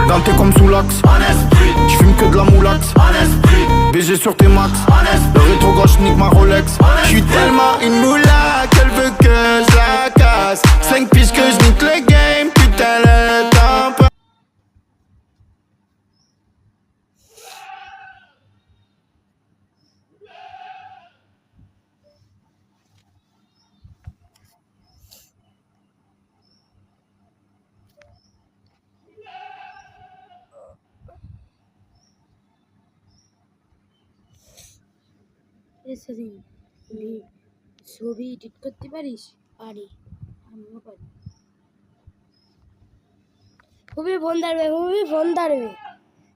Denté comme sous l'axe. J'fume que de la moulax. BG sur tes max. Le rétro gauche nique ma Rolex. J'suis tellement une moula qu'elle veut que je la casse. 5 piges que je nique le game. Putain le temps passe. ছবি এডিট করতে পারিস? পারি, আমিও পারি। খুবই ফোন ধরবে,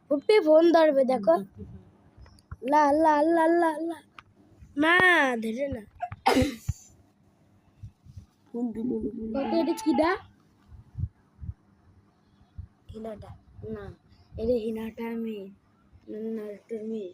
খুবই ফোন ধরবে দেখো। লা লা লা লা লা না ধরে না। এটা কিডা? হিনাটা না, এটা হিনাটা মেয়ে, নারুটোর মেয়ে।